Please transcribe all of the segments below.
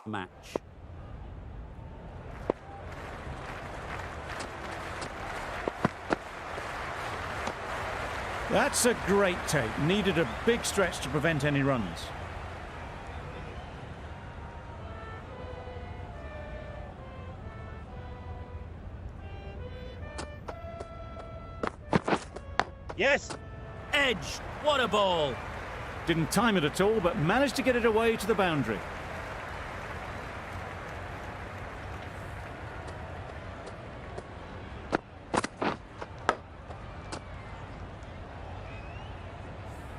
match. That's a great take. Needed a big stretch to prevent any runs. Yes! Edge! What a ball! Didn't time it at all, but managed to get it away to the boundary.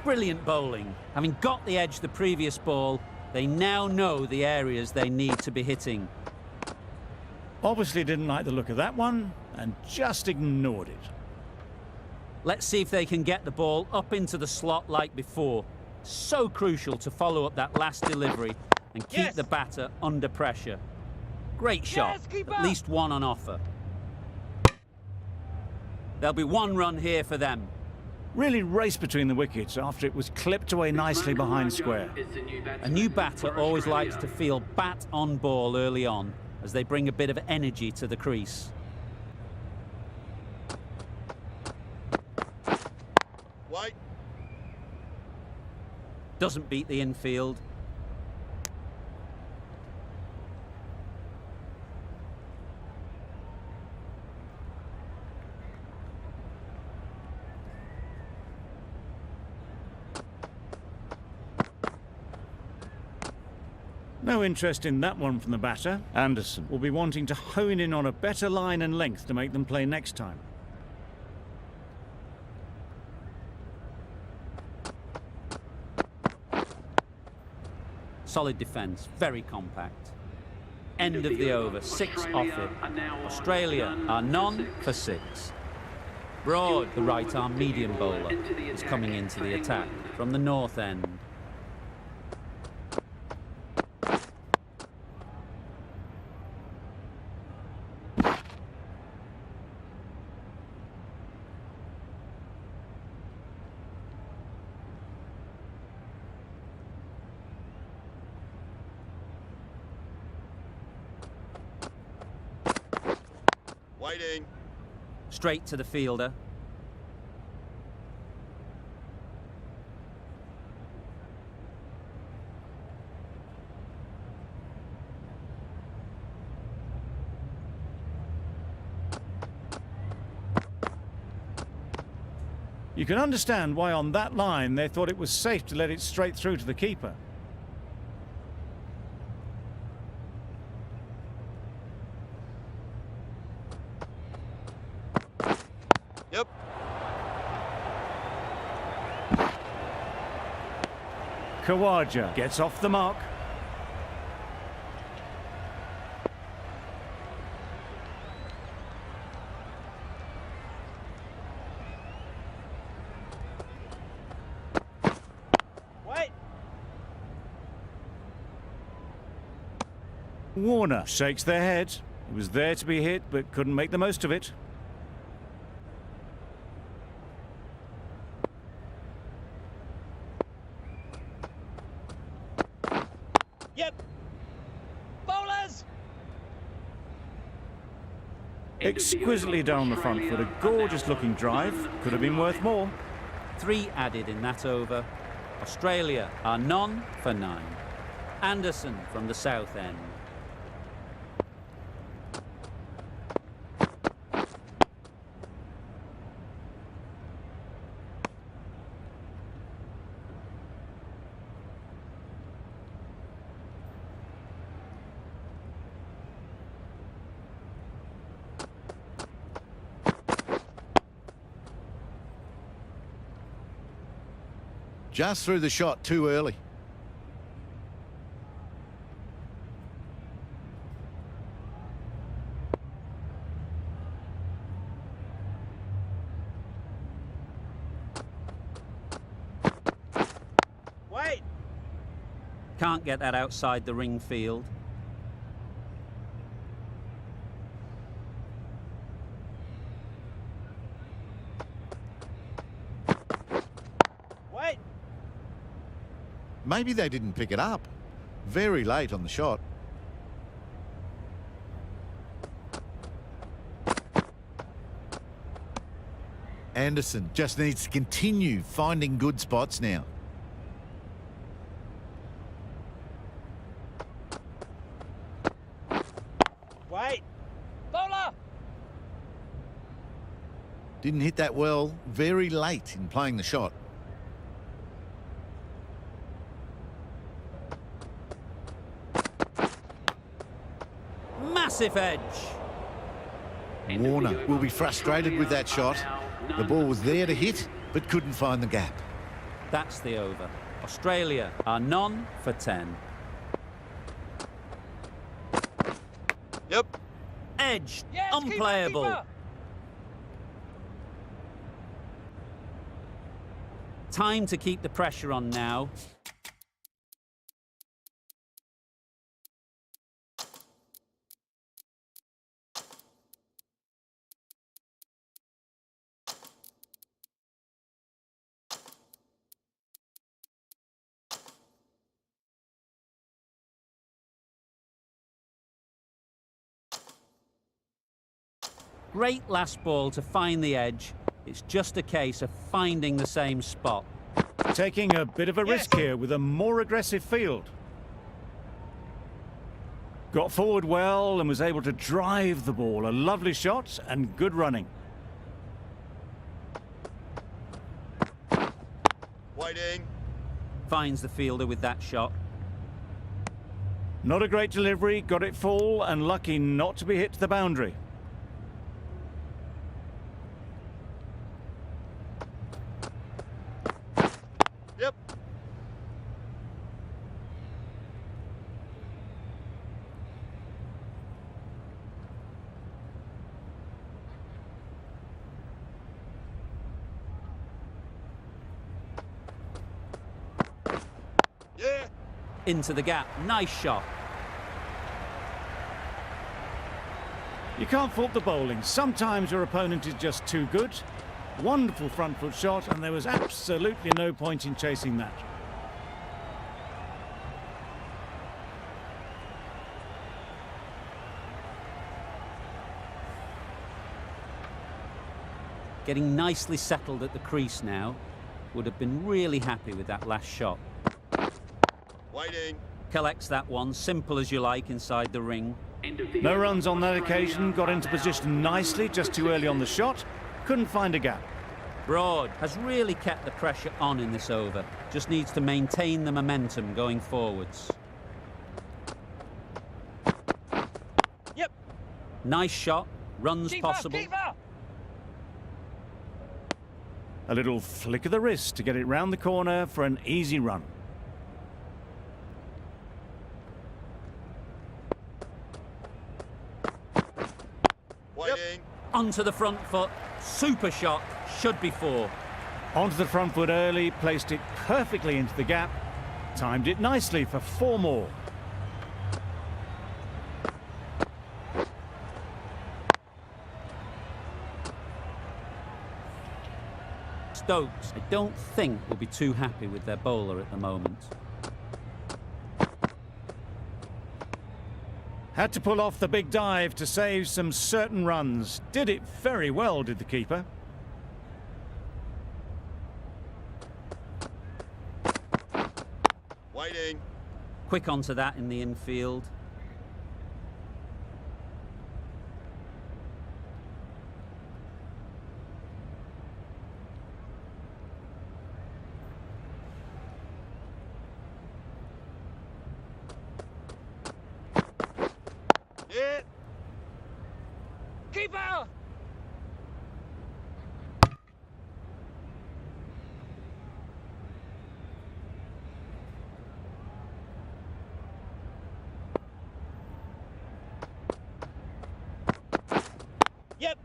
Brilliant bowling. Having got the edge the previous ball, they now know the areas they need to be hitting. Obviously didn't like the look of that one and just ignored it. Let's see if they can get the ball up into the slot like before. So crucial to follow up that last delivery and keep the batter under pressure. Great shot, at least one on offer. There'll be one run here for them. Really raced between the wickets after it was clipped away nicely behind square. A new batter always likes to feel bat on ball early on as they bring a bit of energy to the crease. Wait. Doesn't beat the infield. No interest in that one from the batter. Anderson will be wanting to hone in on a better line and length to make them play next time. Solid defence, very compact. End of the over, 6 off it. Australia are none for 6. Broad, the right-arm medium bowler, is coming into the attack from the north end. Waiting. Straight to the fielder. You can understand why on that line they thought it was safe to let it straight through to the keeper. Yep. Khawaja gets off the mark. Wait. Warner shakes their head. It was there to be hit, but couldn't make the most of it. Yep. Bowlers! Exquisitely down the front foot, a gorgeous looking drive. Could have been worth more. 3 added in that over. Australia are none for 9. Anderson from the south end. Just threw the shot too early. Wait! Can't get that outside the ring field. Maybe they didn't pick it up. Very late on the shot. Anderson just needs to continue finding good spots now. Wait. Bowler! Didn't hit that well very late in playing the shot. Massive edge. Warner will be frustrated with that shot. The ball was there to hit, but couldn't find the gap. That's the over. Australia are none for 10. Yep. Edge, Yes, keeper, unplayable. keeper. Time to keep the pressure on now. Great last ball to find the edge. It's just a case of finding the same spot. Taking a bit of a risk here with a more aggressive field. Got forward well and was able to drive the ball. A lovely shot and good running. Waiting. Finds the fielder with that shot. Not a great delivery, got it full and lucky not to be hit to the boundary. Yep. Yeah. Into the gap. Nice shot. You can't fault the bowling. Sometimes your opponent is just too good. Wonderful front foot shot, and there was absolutely no point in chasing that. Getting nicely settled at the crease now. Would have been really happy with that last shot. Waiting. Collects that one, simple as you like, inside the ring. No runs on that occasion, got into position nicely, just too early on the shot. Couldn't find a gap. Broad has really kept the pressure on in this over. Just needs to maintain the momentum going forwards. Yep. Nice shot. Runs Keeper, possible. keeper. A little flick of the wrist to get it round the corner for an easy run. Waiting. Onto the front foot. Super shot. Should be 4. Onto the front foot early, placed it perfectly into the gap. Timed it nicely for 4 more. Stokes, I don't think, will be too happy with their bowler at the moment. Had to pull off the big dive to save some certain runs. Did it very well, did the keeper. Waiting. Quick onto that in the infield. Yeah. Keeper. Yep.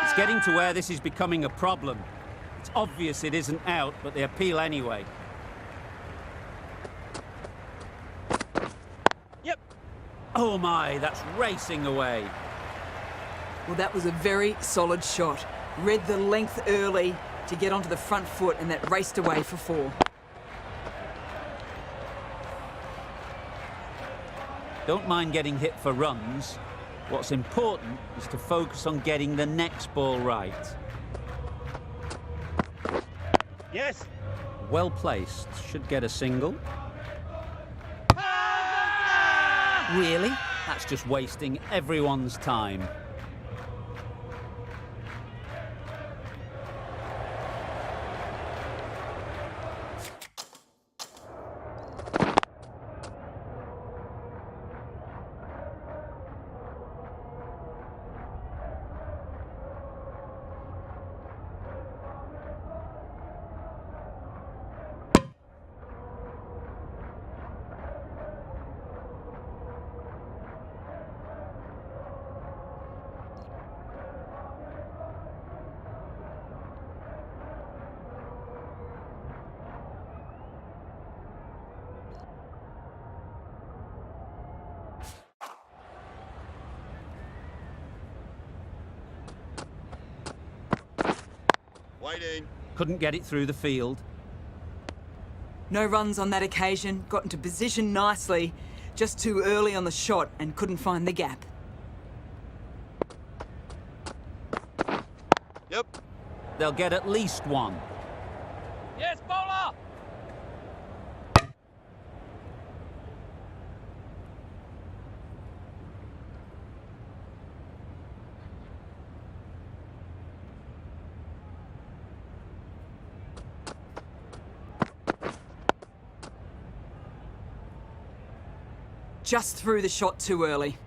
It's getting to where this is becoming a problem. It's obvious it isn't out, but they appeal anyway. Yep. Oh my, that's racing away. Well, that was a very solid shot. Read the length early to get onto the front foot, and that raced away for 4. Don't mind getting hit for runs, What's important is to focus on getting the next ball right. Yes. Well placed, should get a single. Really? That's just wasting everyone's time. Waiting. Couldn't get it through the field. No runs on that occasion, got into position nicely, just too early on the shot and couldn't find the gap. Yep. They'll get at least one. Yes, bowler. Just threw the shot too early.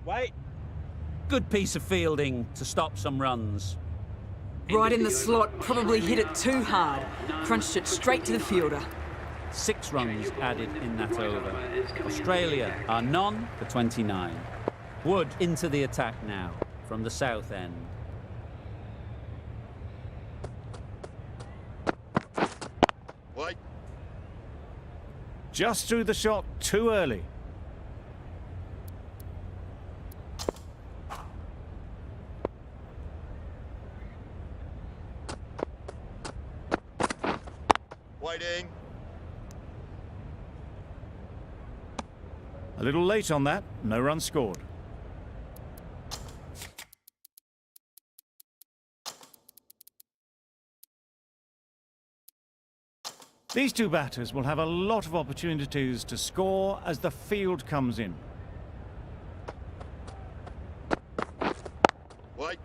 Wait. Good piece of fielding to stop some runs. Right in the slot, probably hit it too hard. Crunched it straight to the fielder. 6 runs added in that over. Australia are none for 29. Wood into the attack now from the south end. Wait. Just threw the shot too early. Waiting. A little late on that, no run scored. These two batters will have a lot of opportunities to score as the field comes in. Wait.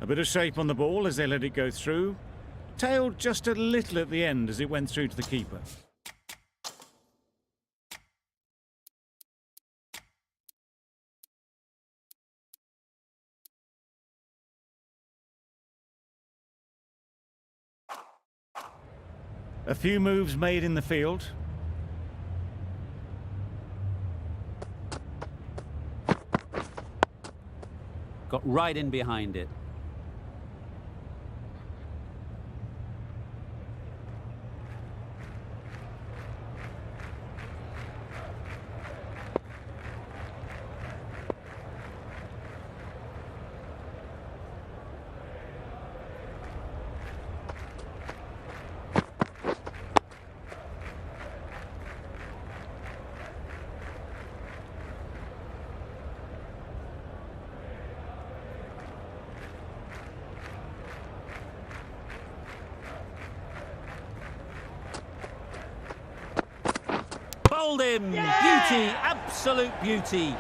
A bit of shape on the ball as they let it go through. Tailed just a little at the end as it went through to the keeper. A few moves made in the field. Got right in behind it. Bowled him! Yeah! Beauty, absolute beauty.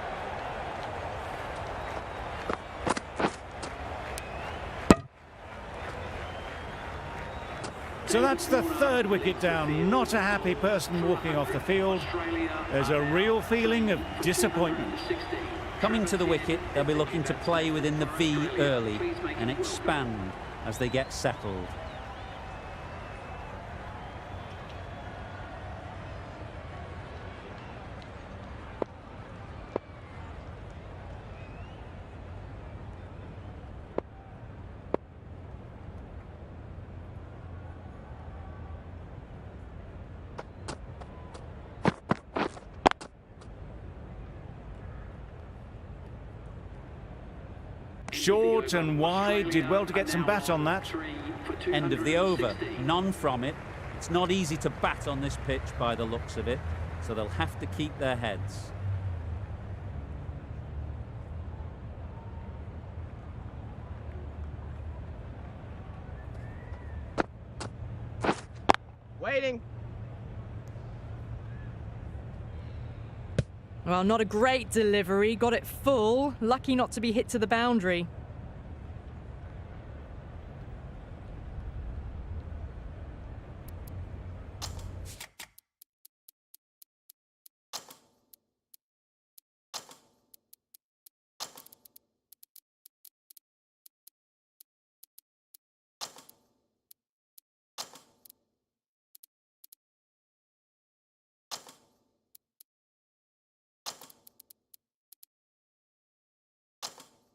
So that's the third wicket down. Not a happy person walking off the field. There's a real feeling of disappointment. Coming to the wicket, they'll be looking to play within the V early and expand as they get settled. Short and wide, did well to get some bat on that. End of the over, none from it. It's not easy to bat on this pitch by the looks of it, so they'll have to keep their heads. Waiting. Well, not a great delivery. Got it full. Lucky not to be hit to the boundary.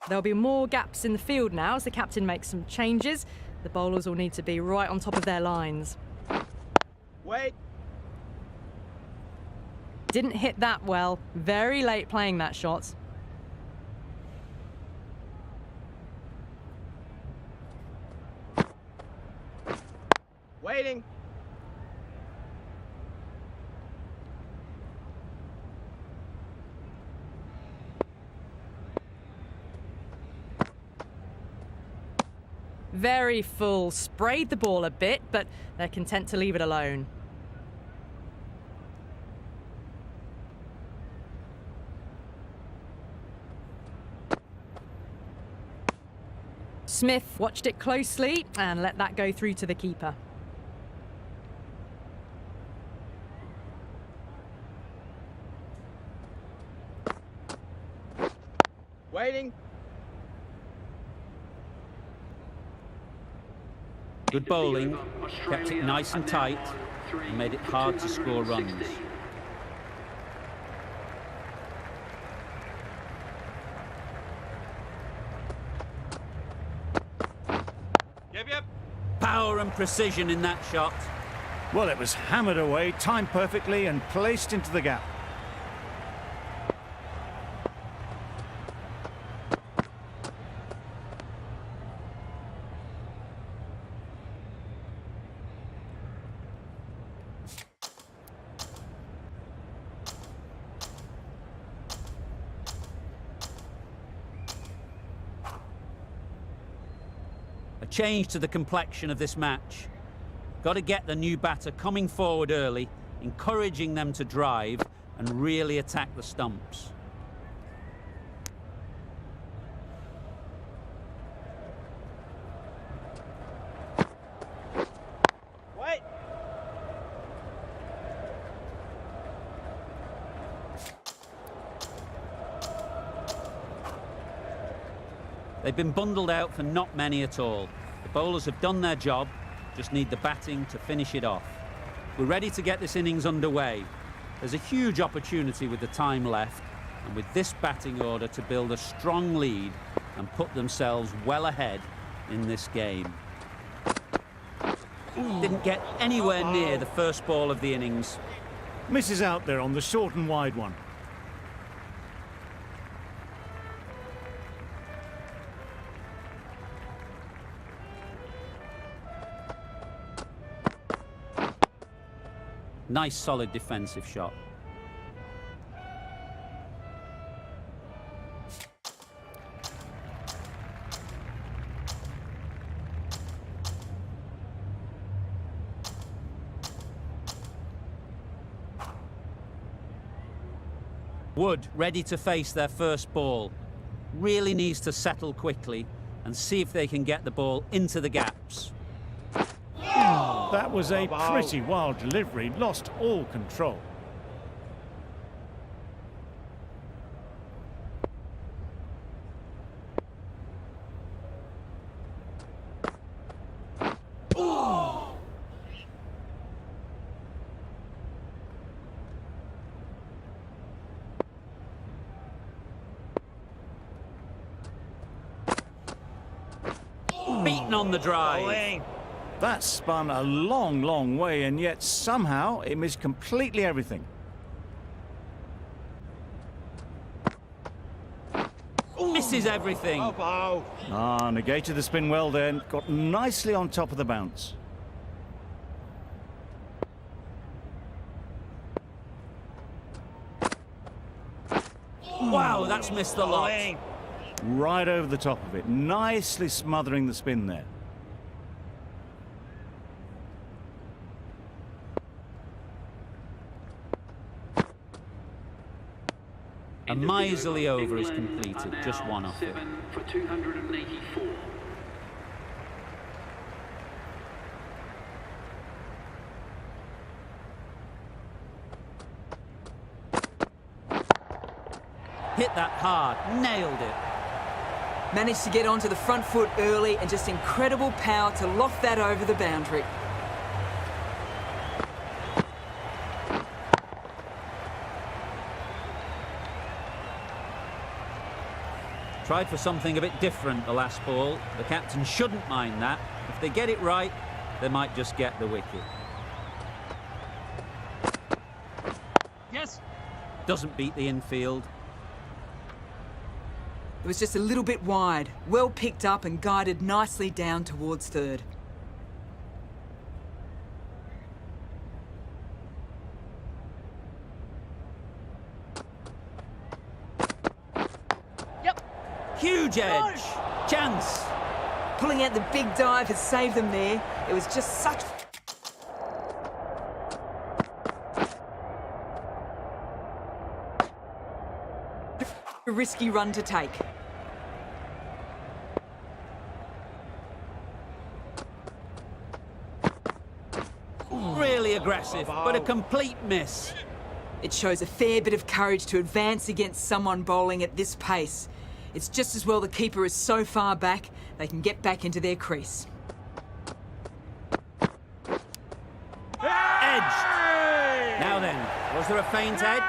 There'll be more gaps in the field now as the captain makes some changes. The bowlers will need to be right on top of their lines. Wait. Didn't hit that well. Very late playing that shot. Waiting. Very full. Sprayed the ball a bit, but they're content to leave it alone. Smith watched it closely and let that go through to the keeper. Waiting. Good bowling, kept it nice and tight and made it hard to score runs. Yep. Power and precision in that shot. Well, it was hammered away, timed perfectly and placed into the gap. A change to the complexion of this match. Got to get the new batter coming forward early, encouraging them to drive and really attack the stumps. Wait. They've been bundled out for not many at all. The bowlers have done their job, just need the batting to finish it off. We're ready to get this innings underway. There's a huge opportunity with the time left, and with this batting order to build a strong lead and put themselves well ahead in this game. Didn't get anywhere near the first ball of the innings. Misses out there on the short and wide one. Nice solid defensive shot. Wood ready to face their first ball. Really needs to settle quickly and see if they can get the ball into the gaps. That was a pretty wild delivery, lost all control. Beaten on the drive. That spun a long, long way, and yet somehow it missed completely everything. Misses everything. Negated the spin well then, got nicely on top of the bounce. Wow, that's missed the lot. Right over the top of it, nicely smothering the spin there. A miserly over is completed, just one off it. For 284. Hit that hard, nailed it. Managed to get onto the front foot early and just incredible power to loft that over the boundary. Tried for something a bit different the last ball. The captain shouldn't mind that. If they get it right, they might just get the wicket. Yes. Doesn't beat the infield. It was just a little bit wide, well picked up and guided nicely down towards third. Huge edge. Chance. Pulling out the big dive has saved them there. It was just such a risky run to take. Really aggressive, but a complete miss. It shows a fair bit of courage to advance against someone bowling at this pace. It's just as well the keeper is so far back, they can get back into their crease. Edged. Now then, was there a faint edge?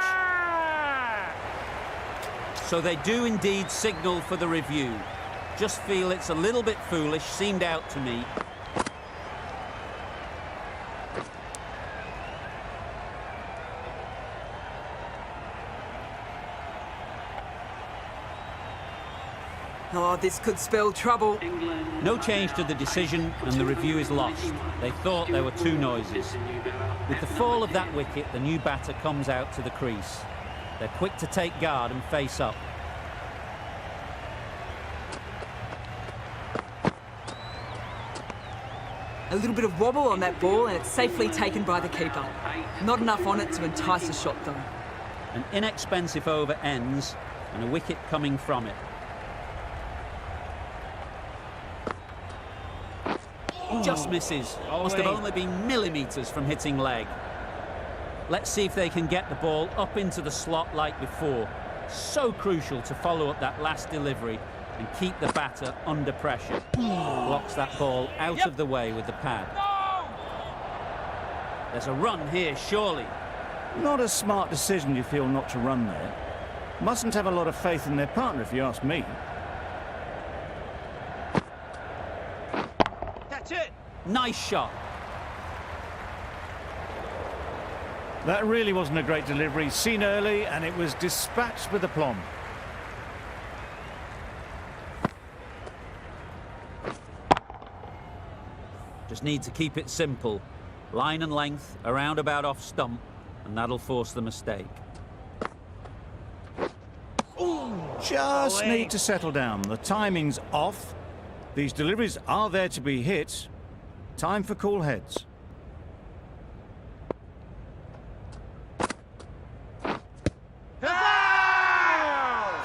So they do indeed signal for the review. Just feel it's a little bit foolish, seemed out to me. Oh, this could spell trouble. No change to the decision and the review is lost. They thought there were two noises. With the fall of that wicket, the new batter comes out to the crease. They're quick to take guard and face up. A little bit of wobble on that ball and it's safely taken by the keeper. Not enough on it to entice a shot though. An inexpensive over ends and a wicket coming from it. Just misses. Must have only been millimetres from hitting leg. Let's see if they can get the ball up into the slot like before. So crucial to follow up that last delivery and keep the batter under pressure. Blocks that ball out of the way with the pad. There's a run here, surely. Not a smart decision, you feel, not to run there. Mustn't have a lot of faith in their partner, if you ask me. That's it. Nice shot. That really wasn't a great delivery, seen early, and it was dispatched with aplomb. Just need to keep it simple. Line and length, around about off stump, and that'll force the mistake. Just need to settle down. The timing's off. These deliveries are there to be hit. Time for cool heads.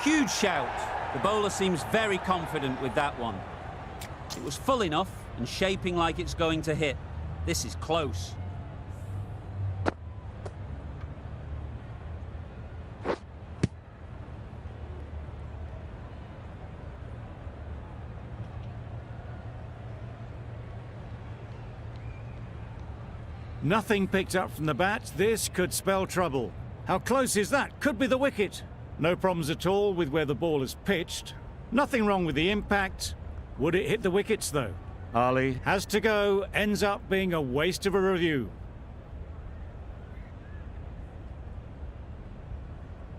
Huge shout. The bowler seems very confident with that one. It was full enough and shaping like it's going to hit. This is close. Nothing picked up from the bat. This could spell trouble. How close is that? Could be the wicket. No problems at all with where the ball is pitched. Nothing wrong with the impact. Would it hit the wickets though? Ali has to go. Ends up being a waste of a review.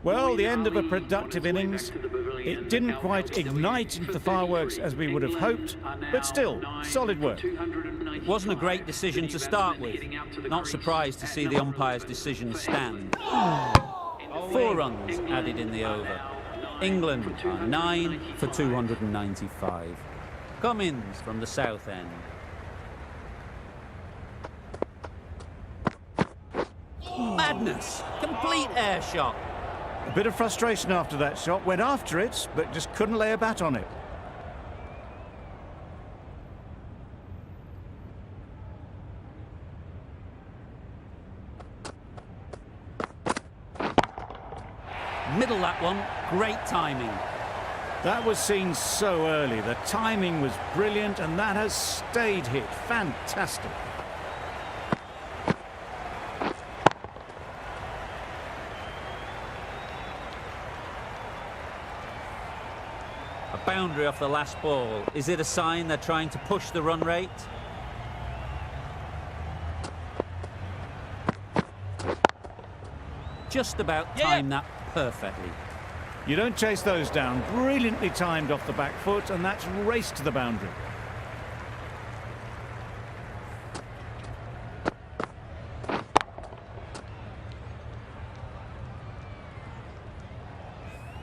Well, the end of a productive innings. It didn't quite ignite into the fireworks as we would have hoped, but still, solid work. It wasn't a great decision to start with. Not surprised to see the umpire's decision stand. 4 runs added in the over. England are 9 for 295. Cummins from the south end. Madness! Complete air shot. A bit of frustration after that shot. Went after it, but just couldn't lay a bat on it. Middle that one. Great timing. That was seen so early. The timing was brilliant, and that has stayed hit. Fantastic. A boundary off the last ball. Is it a sign they're trying to push the run rate? Just about timed that perfectly. You don't chase those down. Brilliantly timed off the back foot, and that's raced to the boundary.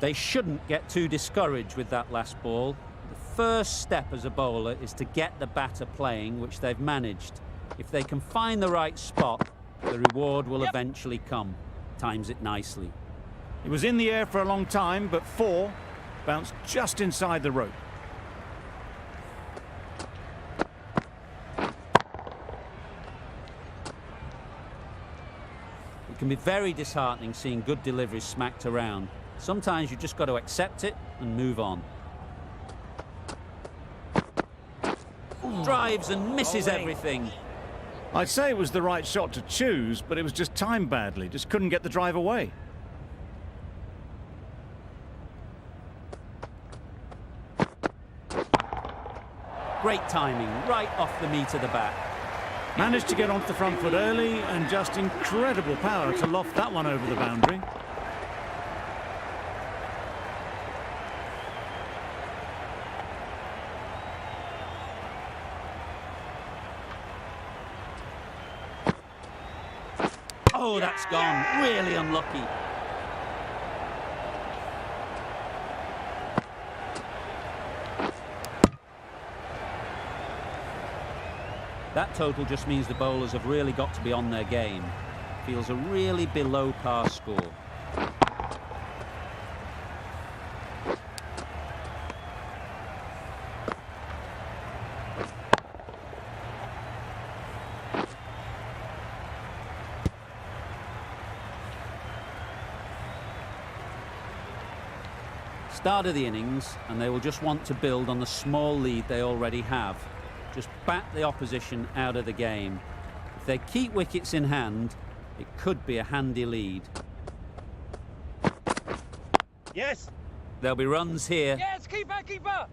They shouldn't get too discouraged with that last ball. The first step as a bowler is to get the batter playing, which they've managed. If they can find the right spot, the reward will eventually come. Times it nicely. It was in the air for a long time, but 4 bounced just inside the rope. It can be very disheartening seeing good deliveries smacked around. Sometimes you've just got to accept it and move on. Drives and misses everything. I'd say it was the right shot to choose, but it was just timed badly. Just couldn't get the drive away. Great timing, right off the meat of the bat. Managed to get onto the front foot early, and just incredible power to loft that one over the boundary. Oh, that's gone. Really unlucky. That total just means the bowlers have really got to be on their game. Feels a really below par score. Start of the innings, and they will just want to build on the small lead they already have. Just bat the opposition out of the game. If they keep wickets in hand, it could be a handy lead. Yes. There'll be runs here. Yes, keeper, keeper.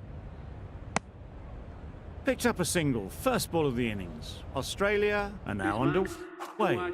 Picked up a single, first ball of the innings. Australia are now underway.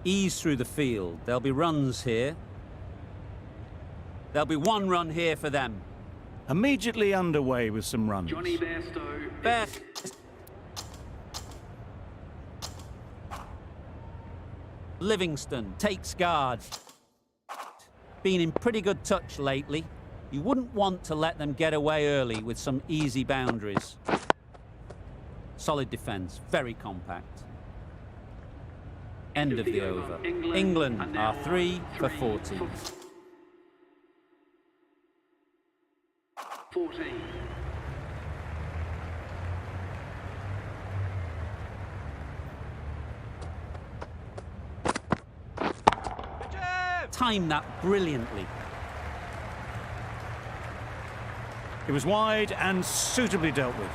Ease through the field. There'll be runs here. There'll be 1 run here for them. Immediately underway with some runs. Johnny Bairstow. Best. Livingston takes guard. Been in pretty good touch lately. You wouldn't want to let them get away early with some easy boundaries. Solid defence, very compact. End of the over. England are 3 for 14. 14. Timed that brilliantly. It was wide and suitably dealt with.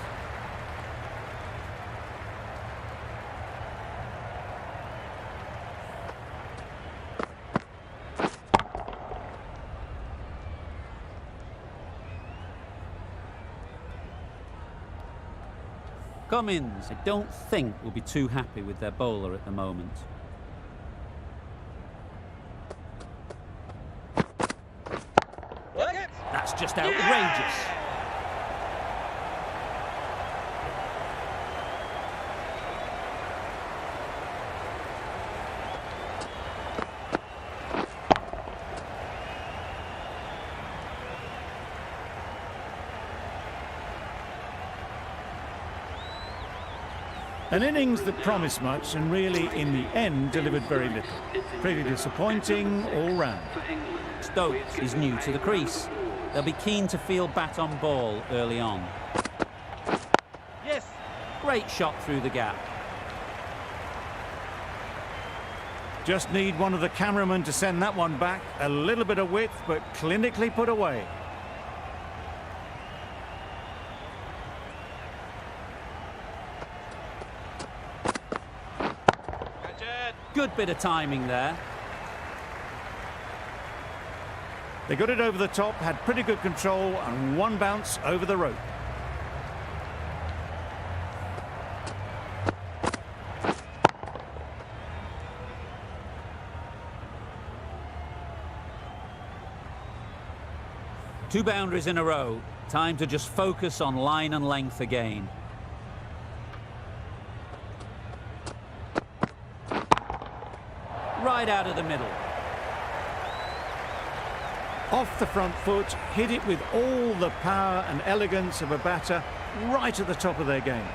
Cummins, I don't think, will be too happy with their bowler at the moment. That's just outrageous. An innings that promised much and really, in the end, delivered very little. Pretty disappointing all round. Stokes is new to the crease. They'll be keen to field bat on ball early on. Yes. Great shot through the gap. Just need one of the cameramen to send that one back. A little bit of width, but clinically put away. Good bit of timing there. They got it over the top, had pretty good control, and one bounce over the rope. Two boundaries in a row. Time to just focus on line and length again. Right out of the middle. Off the front foot, hit it with all the power and elegance of a batter right at the top of their game.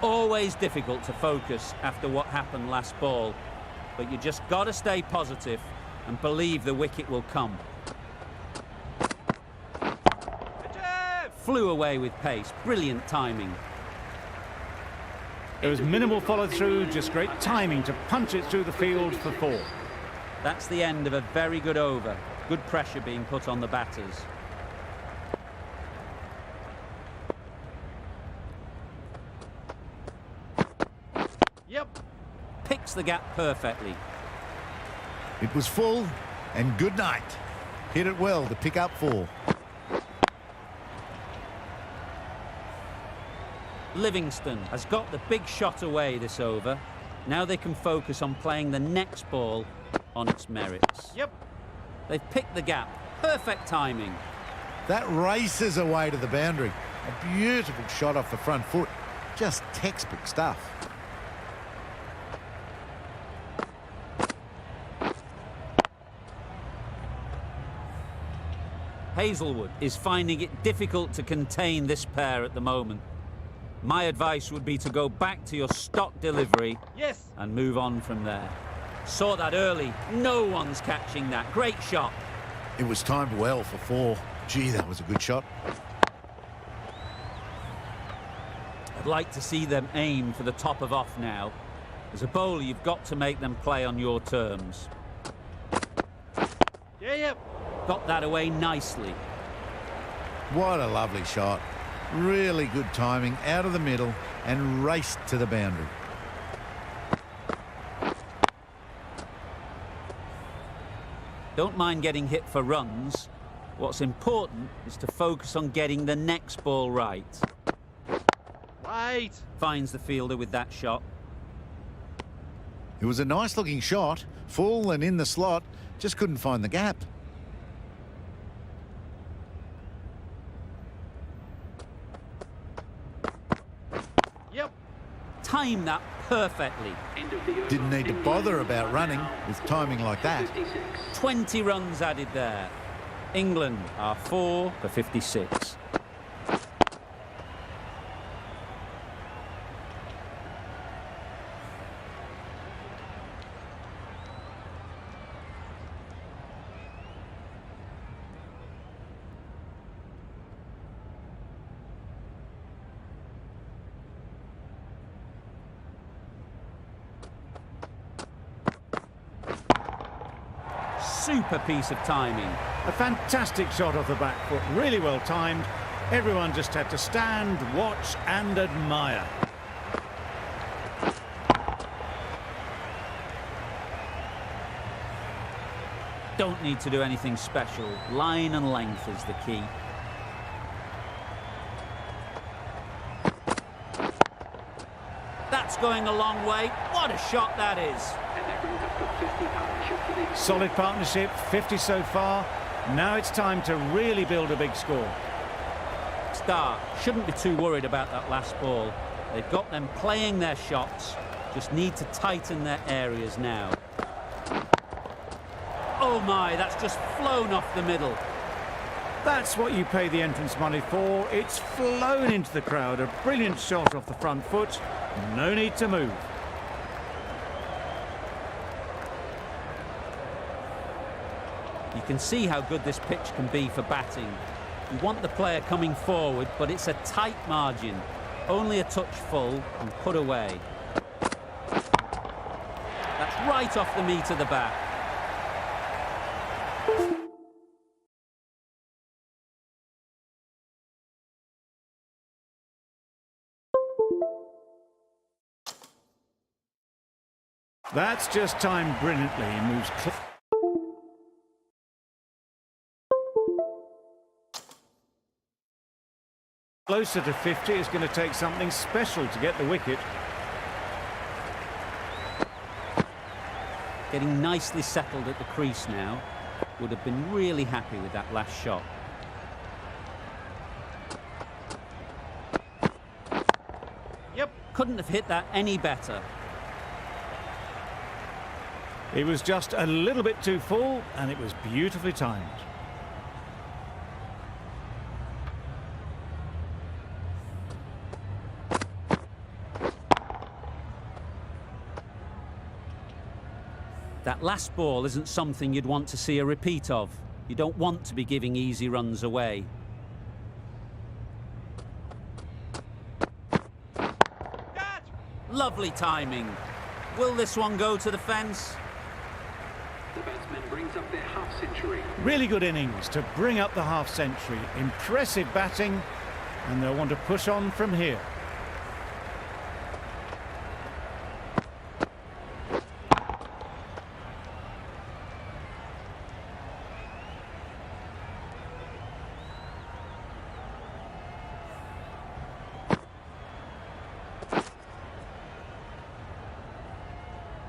Always difficult to focus after what happened last ball, but you just got to stay positive and believe the wicket will come. Flew away with pace, brilliant timing. There was minimal follow-through, just great timing to punch it through the field for 4. That's the end of a very good over. Good pressure being put on the batters. Yep. Picks the gap perfectly. It was full, and good night. Hit it well to pick up 4. Livingston has got the big shot away this over. Now they can focus on playing the next ball on its merits. Yep. They've picked the gap. Perfect timing. That races away to the boundary. A beautiful shot off the front foot. Just textbook stuff. Hazelwood is finding it difficult to contain this pair at the moment. My advice would be to go back to your stock delivery Yes. and move on from there. Saw that early. No one's catching that. Great shot. It was timed well for 4. Gee, that was a good shot. I'd like to see them aim for the top of off now. As a bowler, you've got to make them play on your terms. Yeah, yep. Got that away nicely. What a lovely shot. Really good timing, out of the middle, and raced to the boundary. Don't mind getting hit for runs. What's important is to focus on getting the next ball right. Right. Finds the fielder with that shot. It was a nice looking shot, full and in the slot, just couldn't find the gap. timed that perfectly. End of the over. Didn't need to bother about running with timing like that. 56. 20 runs added there. England are 4 for 56. Super piece of timing. A fantastic shot off the back foot, really well timed. Everyone just had to stand, watch and admire. Don't need to do anything special. Line and length is the key. That's going a long way. What a shot that is. And that brings up the 50 partnership for the Solid partnership, 50 so far. Now it's time to really build a big score. Stark shouldn't be too worried about that last ball. They've got them playing their shots. Just need to tighten their areas now. Oh my, that's just flown off the middle. That's what you pay the entrance money for. It's flown into the crowd. A brilliant shot off the front foot. No need to move. You can see how good this pitch can be for batting. You want the player coming forward, but it's a tight margin. Only a touch full and put away. That's right off the meat of the bat. That's just timed brilliantly. He moves closer to 50. Is going to take something special to get the wicket. Getting nicely settled at the crease now. Would have been really happy with that last shot. Yep. Couldn't have hit that any better. He was just a little bit too full, and it was beautifully timed. That last ball isn't something you'd want to see a repeat of. You don't want to be giving easy runs away. Catch! Lovely timing. Will this one go to the fence? The batsman brings up their half-century. Really good innings to bring up the half-century. Impressive batting, and they'll want to push on from here.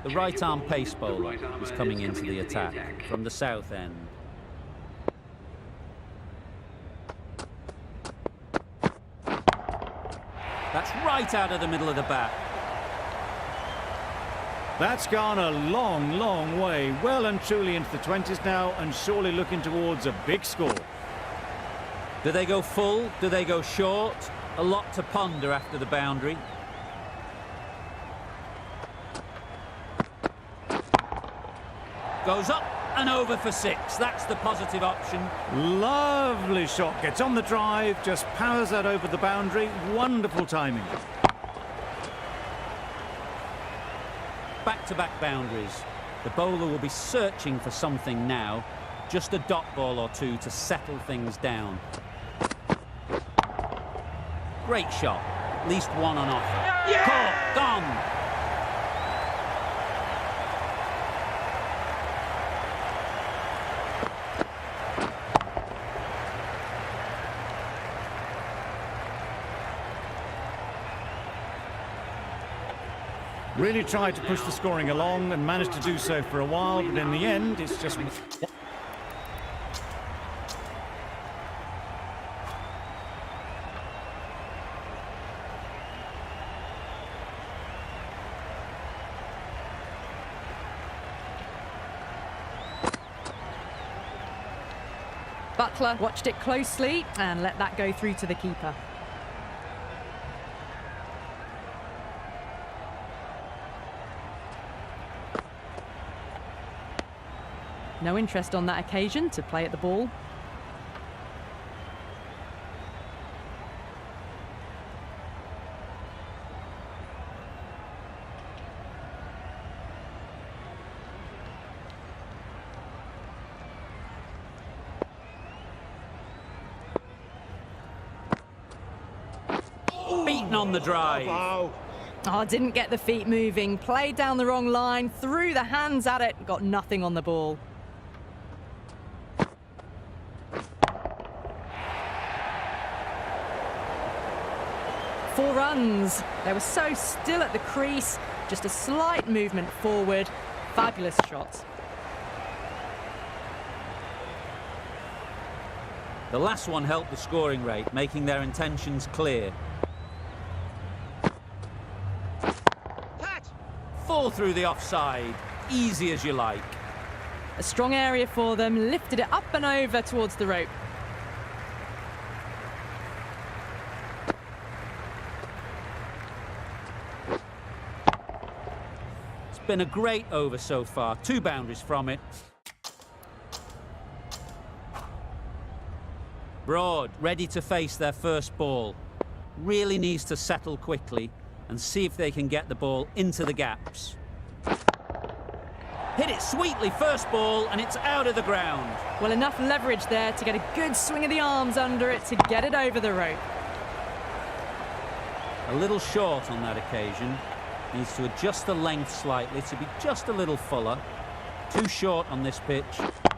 The right-arm pace bowler is coming into the attack from the south end. That's right out of the middle of the bat. That's gone a long, long way. Well and truly into the 20s now, and surely looking towards a big score. Do they go full? Do they go short? A lot to ponder after the boundary. Goes up and over for 6. That's the positive option. Lovely shot. Gets on the drive, just powers that over the boundary. Wonderful timing. Back-to-back boundaries. The bowler will be searching for something now. Just a dot ball or two to settle things down. Great shot. At least one on offer. Yeah! Caught. Gone. Really tried to push the scoring along and managed to do so for a while, but in the end, it's just... Butler watched it closely and let that go through to the keeper. No interest on that occasion to play at the ball. Beaten on the drive. Oh, didn't get the feet moving. Played down the wrong line, threw the hands at it, got nothing on the ball. Four runs. They were so still at the crease. Just a slight movement forward. Fabulous shot. The last one helped the scoring rate, making their intentions clear. Fall through the offside. Easy as you like. A strong area for them. Lifted it up and over towards the rope. It's been a great over so far. 2 boundaries from it. Broad, ready to face their first ball. Really needs to settle quickly and see if they can get the ball into the gaps. Hit it sweetly, first ball, and it's out of the ground. Well, enough leverage there to get a good swing of the arms under it to get it over the rope. A little short on that occasion. Needs to adjust the length slightly to be just a little fuller. Too short on this pitch,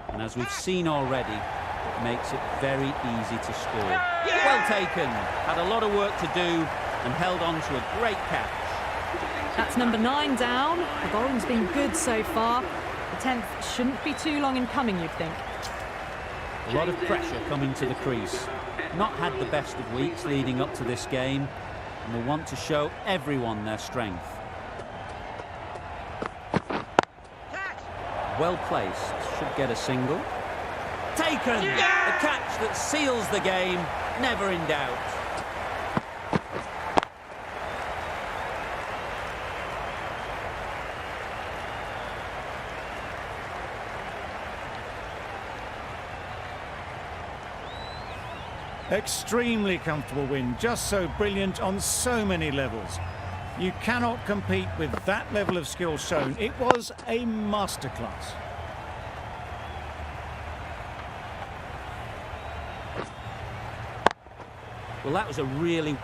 and as we've seen already, it makes it very easy to score. Yeah! Well taken. Had a lot of work to do and held on to a great catch. That's number 9 down. The bowling's been good so far. The 10th shouldn't be too long in coming, you'd think. A lot of pressure coming to the crease. Not had the best of weeks leading up to this game, and will want to show everyone their strength. Well placed, should get a single. Taken! Yeah! The catch that seals the game, never in doubt. Extremely comfortable win, just so brilliant on so many levels. You cannot compete with that level of skill shown. It was a masterclass. Well, that was a really